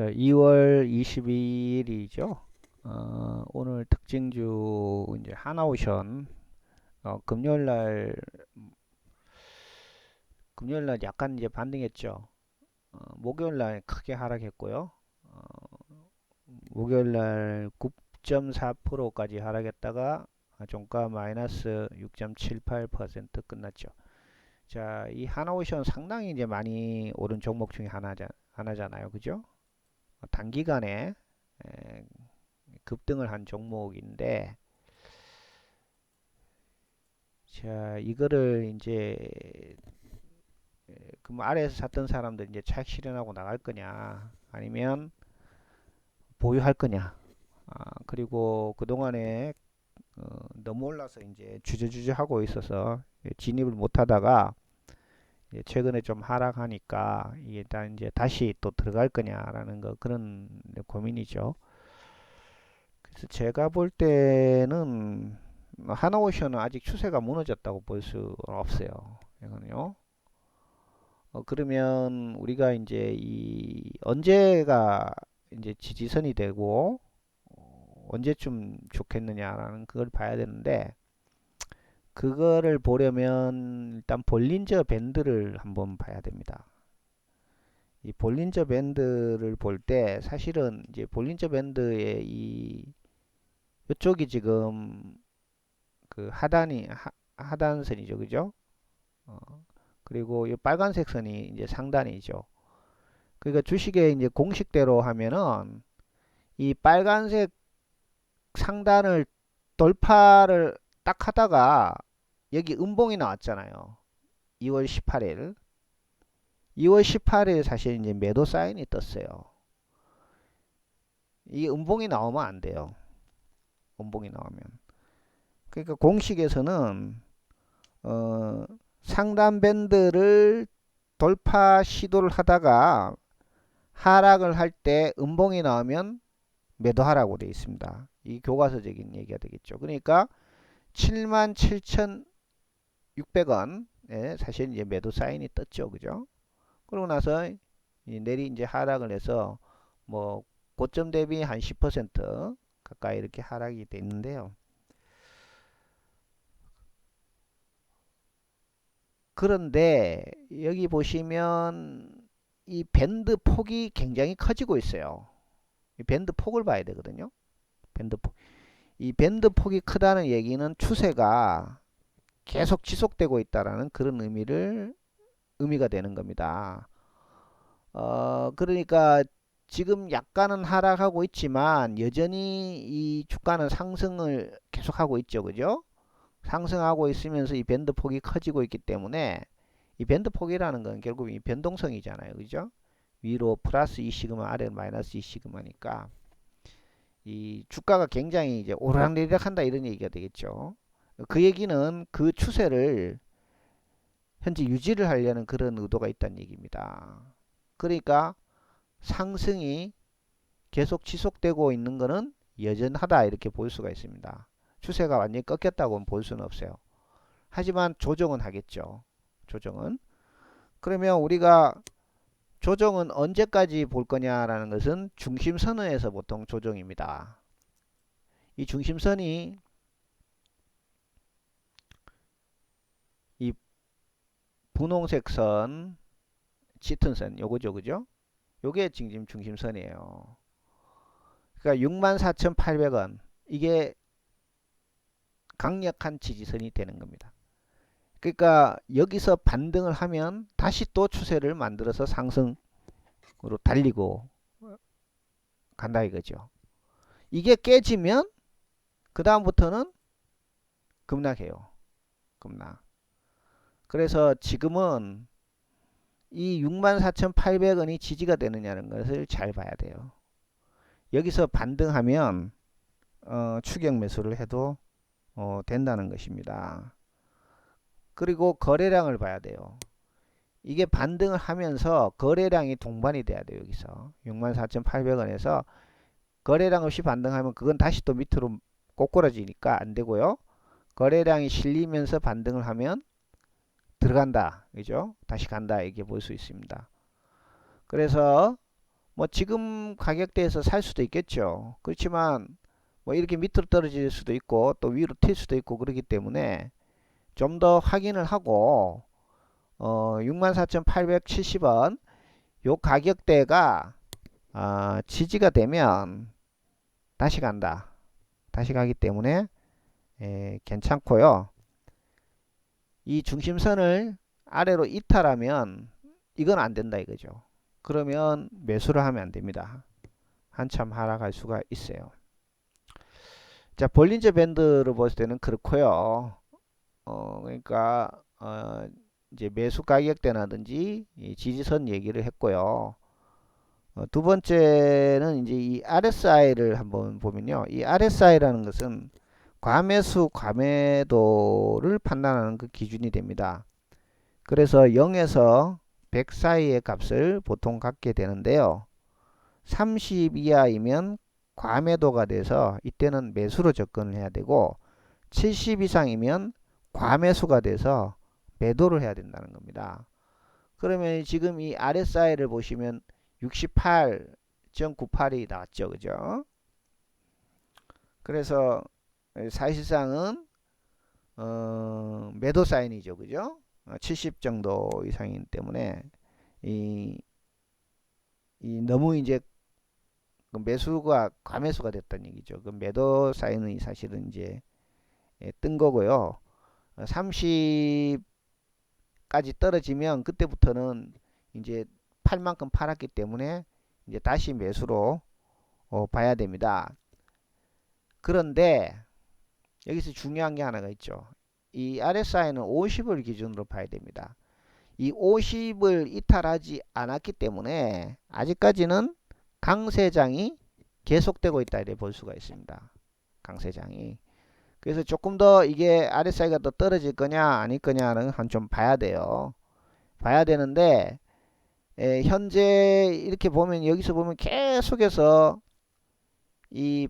자, 2월 22일이죠. 오늘 특징주 이제 하나오션 금요일 날 약간 이제 반등했죠. 목요일 날 크게 하락했고요. 어, 목요일 날 9.4%까지 하락했다가 종가 마이너스 6.78% 끝났죠. 자, 이 하나오션 상당히 이제 많이 오른 종목 중에 하나잖아요. 그죠? 단기간에 에, 급등을 한 종목인데, 자, 이거를 이제 그 아래에서 샀던 사람들 이제 차익 실현하고 나갈 거냐, 아니면 보유할 거냐. 그리고 그동안에 너무 올라서 이제 주저주저 하고 있어서 진입을 못 하다가 최근에 좀 하락하니까 이게 일단 이제 다시 또 들어갈 거냐라는 거, 그런 고민이죠. 그래서 제가 볼 때는 하나오션은 아직 추세가 무너졌다고 볼 수 없어요. 이거는요. 그러면 우리가 이제 이 언제가 이제 지지선이 되고 언제쯤 좋겠느냐라는 그걸 봐야 되는데, 그거를 보려면 일단 볼린저 밴드를 한번 봐야 됩니다. 이 볼린저 밴드를 볼 때 사실은 이제 볼린저 밴드의 이 이쪽이 지금 그 하단선이죠, 그죠? 어, 그리고 이 빨간색 선이 이제 상단이죠. 그러니까 주식의 이제 공식대로 하면은 이 빨간색 상단을 돌파를 딱 하다가 여기 음봉이 나왔잖아요. 2월 18일. 2월 18일 사실 이제 매도 사인이 떴어요. 이 음봉이 나오면 안 돼요. 음봉이 나오면. 그러니까 공식에서는 어, 상단 밴드를 돌파 시도를 하다가 하락을 할 때 음봉이 나오면 매도하라고 되어 있습니다. 이 교과서적인 얘기가 되겠죠. 그러니까 77,600원 사실 이제 매도 사인이 떴죠. 그죠? 그러고 나서 내리 이제 하락을 해서 뭐 고점 대비 한 10% 가까이 이렇게 하락이 됐는데요. 그런데 여기 보시면 이 밴드 폭이 굉장히 커지고 있어요. 이 밴드 폭을 봐야 되거든요. 밴드 폭. 이 밴드 폭이 크다는 얘기는 추세가 계속 지속되고 있다라는 그런 의미가 되는 겁니다. 그러니까 지금 약간은 하락하고 있지만 여전히 이 주가는 상승을 계속하고 있죠. 그죠? 상승하고 있으면서 이 밴드 폭이 커지고 있기 때문에 이 밴드 폭이라는 건 결국 이 변동성이잖아요. 그죠? 위로 플러스 2시그마, 아래로 마이너스 2시그마니까 이 주가가 굉장히 이제 오르락내리락 한다, 이런 얘기가 되겠죠. 그 얘기는 그 추세를 현재 유지를 하려는 그런 의도가 있다는 얘기입니다. 그러니까 상승이 계속 지속되고 있는 것은 여전하다, 이렇게 볼 수가 있습니다. 추세가 완전히 꺾였다고는 볼 수는 없어요. 하지만 조정은 하겠죠. 조정은. 그러면 우리가 조정은 언제까지 볼 거냐라는 것은 중심선에서 보통 조정입니다. 이 중심선이 이 분홍색 선, 짙은 선, 요거죠, 그죠? 요게 지금 중심선이에요. 그러니까 64,800원, 이게 강력한 지지선이 되는 겁니다. 그러니까 여기서 반등을 하면 다시 또 추세를 만들어서 상승으로 달리고 간다 이거죠. 이게 깨지면 그 다음부터는 급락해요. 급락. 그래서 지금은 이 64,800원이 지지가 되느냐는 것을 잘 봐야 돼요. 여기서 반등하면 추격 매수를 해도 된다는 것입니다. 그리고 거래량을 봐야 돼요. 이게 반등을 하면서 거래량이 동반이 돼야 돼요. 여기서 64,800원에서 거래량 없이 반등하면 그건 다시 또 밑으로 꼬꾸라지니까 안 되고요. 거래량이 실리면서 반등을 하면 들어간다, 그죠? 다시 간다, 이렇게 볼 수 있습니다. 그래서 뭐 지금 가격대에서 살 수도 있겠죠. 그렇지만 뭐 이렇게 밑으로 떨어질 수도 있고 또 위로 튈 수도 있고 그렇기 때문에 좀 더 확인을 하고 64,870원 요 가격대가 지지가 되면 다시 간다. 다시 가기 때문에 괜찮고요. 이 중심선을 아래로 이탈하면 이건 안 된다 이거죠. 그러면 매수를 하면 안 됩니다. 한참 하락할 수가 있어요. 자, 볼린저 밴드로 봤을 때는 그렇고요. 그러니까 이제 매수 가격대라든지 이 지지선 얘기를 했고요. 두 번째는 이제 이 RSI를 한번 보면요. 이 RSI라는 것은 과매수 과매도를 판단하는 그 기준이 됩니다. 그래서 0에서 100 사이의 값을 보통 갖게 되는데요. 30 이하이면 과매도가 돼서 이때는 매수로 접근을 해야 되고 70 이상이면 과매수가 돼서 매도를 해야 된다는 겁니다. 그러면 지금 이 RSI를 보시면 68.98이 나왔죠. 그죠? 그래서 사실상은 매도 사인이죠. 그죠? 70 정도 이상이기 때문에 이 너무 이제 매수가 과매수가 됐다는 얘기죠. 그 매도 사인이 사실은 이제 뜬 거고요. 30까지 떨어지면 그때부터는 이제 팔 만큼 팔았기 때문에 이제 다시 매수로 봐야 됩니다. 그런데 여기서 중요한 게 하나가 있죠. 이 RSI는 50을 기준으로 봐야 됩니다. 이 50을 이탈하지 않았기 때문에 아직까지는 강세장이 계속되고 있다 이렇게 볼 수가 있습니다. 강세장이. 그래서 조금 더 이게 RSI가 더 떨어질 거냐 아닐 거냐는 한 좀 봐야 돼요. 봐야 되는데 현재 이렇게 보면 여기서 보면 계속해서 이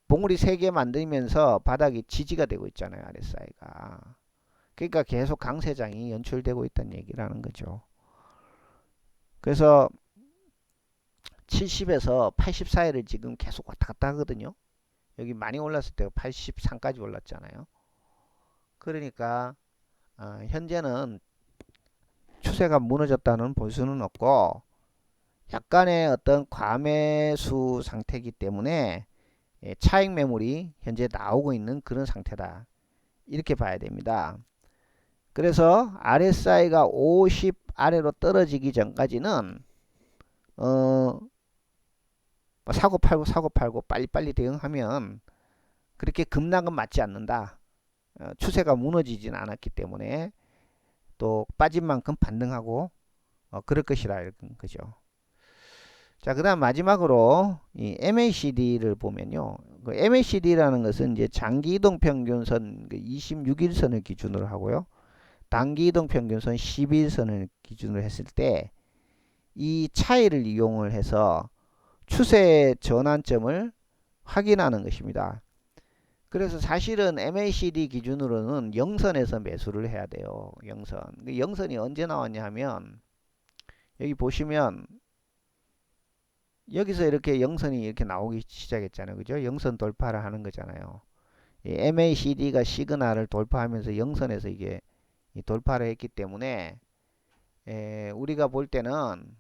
봉우리 3개 만들면서 바닥이 지지가 되고 있잖아요. RSI가. 그러니까 계속 강세장이 연출되고 있다는 얘기라는 거죠. 그래서 70에서 80 사이를 지금 계속 왔다 갔다 하거든요. 여기 많이 올랐을 때 83까지 올랐잖아요. 그러니까 현재는 추세가 무너졌다는 볼 수는 없고 약간의 어떤 과매수 상태이기 때문에 차익 매물이 현재 나오고 있는 그런 상태다. 이렇게 봐야 됩니다. 그래서 RSI가 50 아래로 떨어지기 전까지는 사고 팔고 빨리빨리 대응하면 그렇게 급락은 맞지 않는다. 추세가 무너지진 않았기 때문에 또 빠진 만큼 반등하고 그럴 것이라 이런 거죠. 자, 그 다음 마지막으로 이 MACD를 보면요. 그 MACD라는 것은 이제 장기 이동 평균선 26일선을 기준으로 하고요. 단기 이동 평균선 12일선을 기준으로 했을 때 이 차이를 이용을 해서 추세 전환점을 확인하는 것입니다. 그래서 사실은 MACD 기준으로는 영선에서 매수를 해야 돼요. 영선. 영선이 언제 나왔냐 하면 여기 보시면 여기서 이렇게 영선이 이렇게 나오기 시작했잖아요. 그죠? 영선 돌파를 하는 거잖아요. 이 MACD가 시그널을 돌파하면서 영선에서 이게 돌파를 했기 때문에 우리가 볼 때는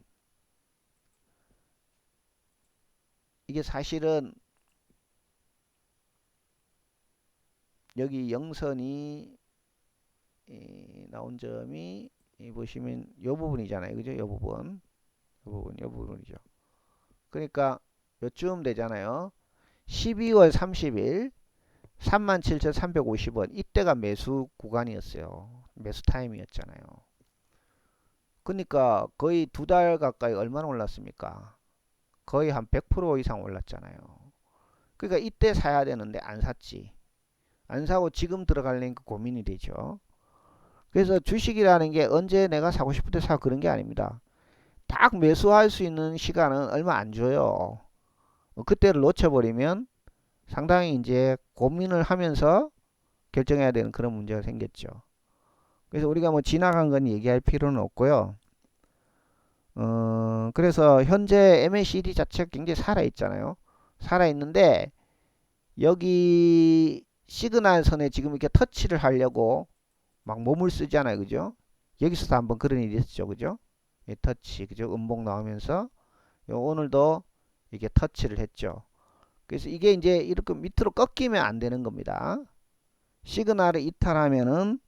이게 사실은 여기 영선이 나온 점이 보시면 요 부분이잖아요. 그죠? 요 부분. 요 부분이죠. 그러니까 요쯤 되잖아요. 12월 30일 37,350원 이때가 매수 구간이었어요. 매수 타임이었잖아요. 그러니까 거의 2달 가까이 얼마나 올랐습니까? 거의 한 100% 이상 올랐잖아요. 그러니까 이때 사야 되는데 안 샀지. 안 사고 지금 들어가려니까 고민이 되죠. 그래서 주식이라는 게 언제 내가 사고 싶을 때 사고 그런 게 아닙니다. 딱 매수할 수 있는 시간은 얼마 안 줘요. 그때를 놓쳐버리면 상당히 이제 고민을 하면서 결정해야 되는 그런 문제가 생겼죠. 그래서 우리가 뭐 지나간 건 얘기할 필요는 없고요. 그래서 현재 MACD 자체가 굉장히 살아있잖아요. 살아있는데 여기 시그널 선에 지금 이렇게 터치를 하려고 막 몸을 쓰잖아요. 그죠? 여기서도 한번 그런 일이 있었죠. 그죠? 이 터치. 그죠? 음봉 나오면서 오늘도 이게 터치를 했죠. 그래서 이게 이제 이렇게 밑으로 꺾이면 안 되는 겁니다. 시그널을 이탈하면은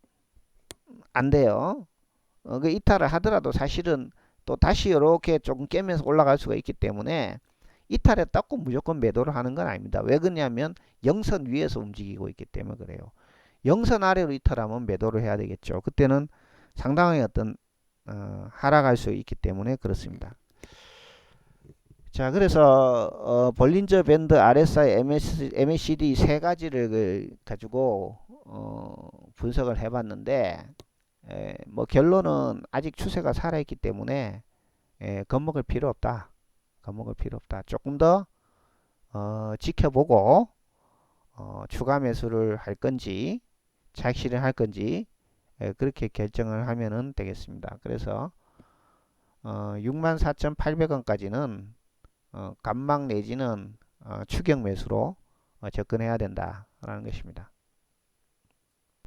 안 돼요. 그 이탈을 하더라도 사실은 또 다시 이렇게 조금 깨면서 올라갈 수가 있기 때문에 이탈했다고 무조건 매도를 하는 건 아닙니다. 왜 그러냐면 영선 위에서 움직이고 있기 때문에 그래요. 영선 아래로 이탈하면 매도를 해야 되겠죠. 그때는 상당히 어떤 하락할 수 있기 때문에 그렇습니다. 자, 그래서 볼린저 밴드 RSI, MACD 세 가지를 가지고 분석을 해봤는데 뭐 결론은 아직 추세가 살아있기 때문에 겁먹을 필요 없다. 겁먹을 필요 없다. 조금 더 지켜보고 추가 매수를 할 건지 차익 실현할 건지 그렇게 결정을 하면은 되겠습니다. 그래서 64,800원까지는 감막 내지는 추격 매수로 접근해야 된다라는 것입니다.